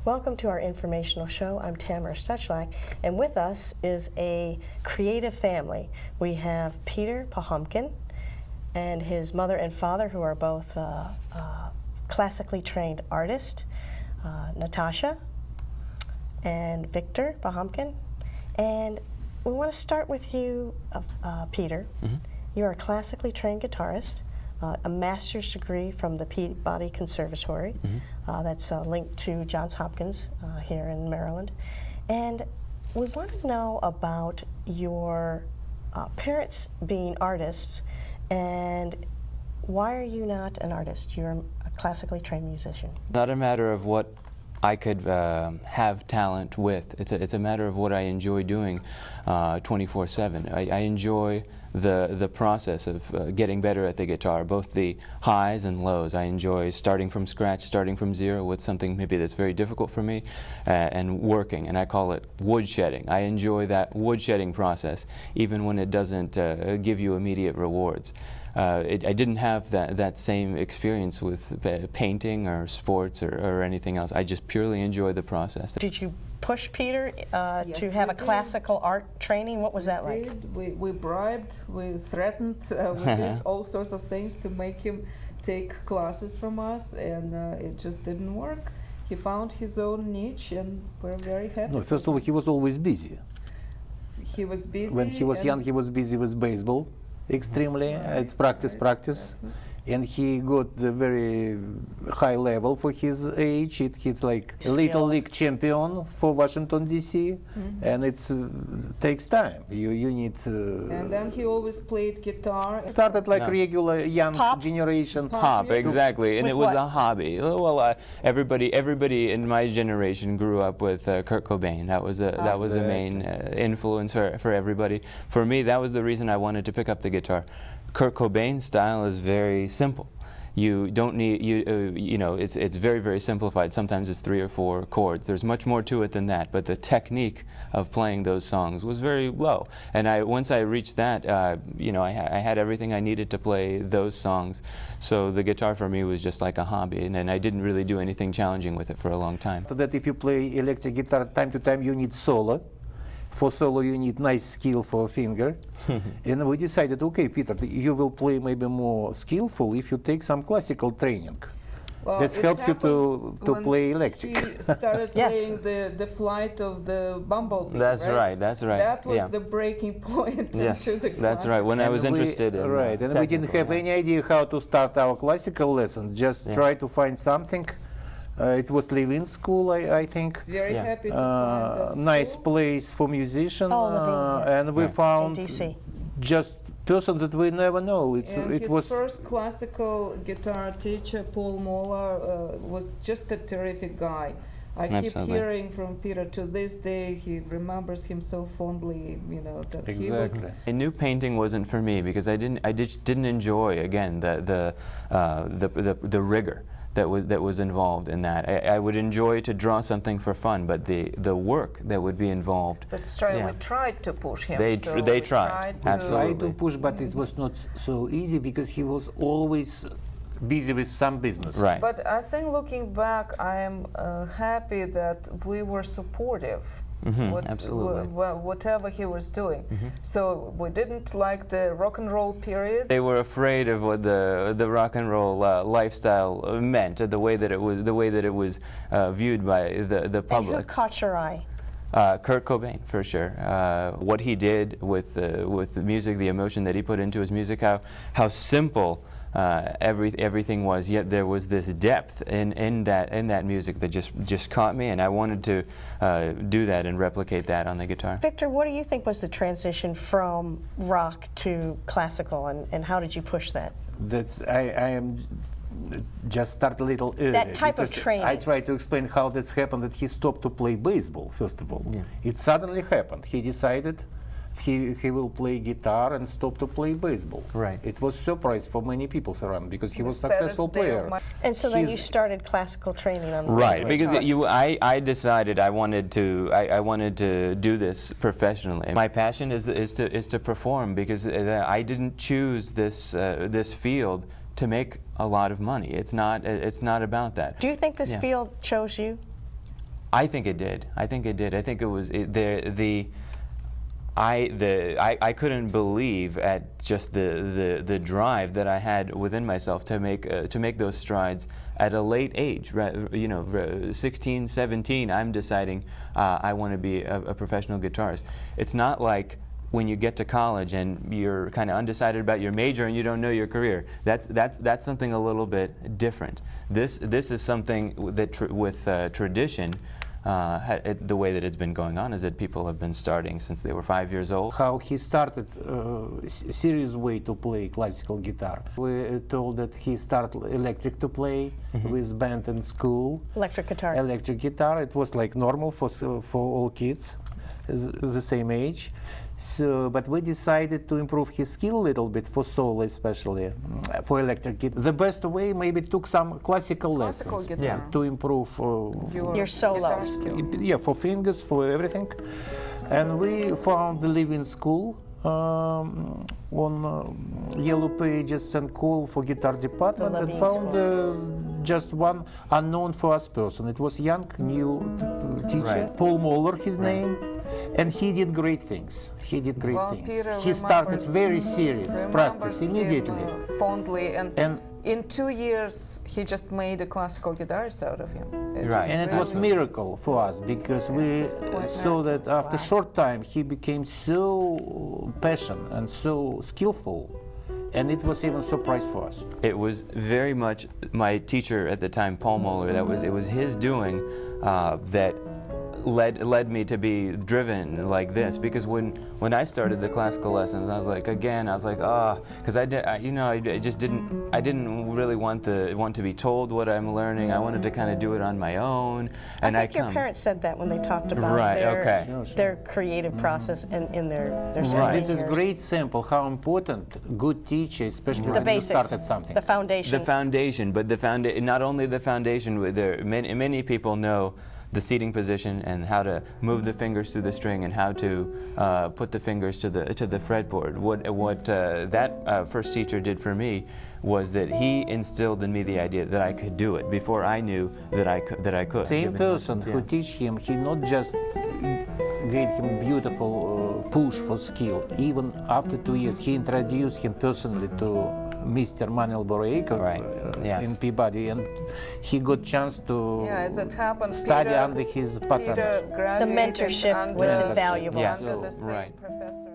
Welcome to our informational show. I'm Tamara Stuchlak, and with us is a creative family. We have Piotr Pakhomkin and his mother and father, who are both classically trained artists, Natasha and Victor Pakhomkin. And we want to start with you, Piotr. You're a classically trained guitarist, a master's degree from the Peabody Conservatory. That's linked to Johns Hopkins here in Maryland. And we want to know about your parents being artists, and why are you not an artist? You're a classically trained musician. Not a matter of what I could have talent with. It's a matter of what I enjoy doing 24/7. I enjoy the process of getting better at the guitar, both the highs and lows. I enjoy starting from scratch, starting from zero with something maybe that's very difficult for me, and working, and I call it woodshedding. I enjoy that woodshedding process, even when it doesn't give you immediate rewards. I didn't have that same experience with painting or sports or anything else. I just purely enjoy the process. Did you push Piotr Yes, to have a did. classical art training? What was that We like? did. We bribed, we threatened, we did all sorts of things to make him take classes from us, and it just didn't work. He found his own niche, and we're very happy. No, first of all, he was always busy. He was busy. When he was and young, he was busy with baseball, extremely. It's practice. And he got the very high level for his age. He's like a little league champion for Washington, D.C. And it takes time. You need. And then he always played guitar. Started like regular young Pop? generation. Pop, exactly, and With it was what? a hobby. Well, everybody in my generation grew up with Kurt Cobain. That was a main influence for everybody. For me, that was the reason I wanted to pick up the guitar. Kurt Cobain's style is very simple. You don't need you know, it's very simplified. Sometimes it's 3 or 4 chords. There's much more to it than that. But the technique of playing those songs was very low. And once I reached that, you know, I had everything I needed to play those songs. So the guitar for me was just like a hobby, and I didn't really do anything challenging with it for a long time. So that if you play electric guitar time to time, you need solo. For solo, you need nice skill for a finger. And we decided, okay, Peter, you will play maybe more skillful if you take some classical training. Well, That it helps you happened to when play electric. He started Yes. playing the flight of the bumblebee. That's right. That's right. That was yeah. the breaking point Yes, into the that's right. When I And was interested in right, and we didn't have any idea how to start our classical lesson. Just try to find something. It was Levin School, I think. Very Yeah. happy to find that Nice school. place for musicians, Oh, Levin, yes. and we Yeah. found In DC. just persons that we never know. And It his was first classical guitar teacher, Paul Moller, was just a terrific guy. I keep Absolutely. hearing from Peter to this day. He remembers him so fondly, you know, that he was. exactly. I knew painting wasn't for me because I just didn't enjoy, again, the rigor that was involved in that. I would enjoy to draw something for fun, but the work that would be involved. But Yeah. we tried to push him. They so they we tried. to Absolutely. Tried to push, but it was not so easy because he was always busy with some business. Right. But I think looking back, I am happy that we were supportive. Absolutely. Whatever he was doing. So we didn't like the rock and roll period. They were afraid of what the rock and roll lifestyle meant, the way that it was viewed by the And who public. caught your eye? Kurt Cobain, for sure. What he did with the music, the emotion that he put into his music, how simple everything was, yet there was this depth in that music that just caught me, and I wanted to do that and replicate that on the guitar. Victor, what do you think was the transition from rock to classical, and how did you push that? That's I am just start a little early. That type of because training. I try to explain how this happened. That he stopped to play baseball. First of all, it suddenly happened. He decided he will play guitar and stop to play baseball. Right. It was a surprise for many people around because he was a Saddest successful day of player. my- And so then you He's- started classical training on the Right, because guitar. I decided I wanted to do this professionally. My passion is to perform, because I didn't choose this field to make a lot of money. It's not about that. Do you think this Yeah. field chose you? I think it did. I think it did. I think it was I couldn't believe at just the drive that I had within myself to make those strides at a late age. Right, you know, 16, 17. I'm deciding I want to be a professional guitarist. It's not like when you get to college and you're kind of undecided about your major and you don't know your career. That's something a little bit different. This is something that with tradition. The way that it's been going on is that people have been starting since they were 5 years old. How he started serious way to play classical guitar. We told that he started electric to play with band in school. Electric guitar. Electric guitar. It was like normal for all kids, the same age. So, but we decided to improve his skill a little bit for solo, especially for electric guitar. The best way maybe took some classical lessons guitar. to improve your solo skill. Yeah, for fingers, for everything. And we found the living school on Yellow Pages and call for guitar department and found just one unknown for us person. It was young, new teacher, Paul Moller, his name. And he did great things. He did great things. Peter he started very serious practice immediately. Fondly, and in 2 years he just made a classical guitarist out of him. Right. And it was a miracle for us because we saw that after a short time he became so passionate and so skillful. And it was even a surprise for us. It was very much my teacher at the time, Paul Moller. It was his doing that led me to be driven like this, because when I started the classical lessons, I was like, because I didn't really want to be told what I'm learning. I wanted to kind of do it on my own. And I think your parents said that when they talked about their creative process and in their This is a great sample how important good teacher, especially when you started something. The foundation. The foundation, but not only the foundation. Many people know the seating position and how to move the fingers through the string and how to put the fingers to the fretboard. What that first teacher did for me was that he instilled in me the idea that I could do it before I knew that I could. Same person who teach him, he not just gave him beautiful push for skill. Even after 2 years, he introduced him personally to Mr. Manuel Borreiko in Peabody, and he got chance to study under his patronage. The mentorship was invaluable. Under the same professor.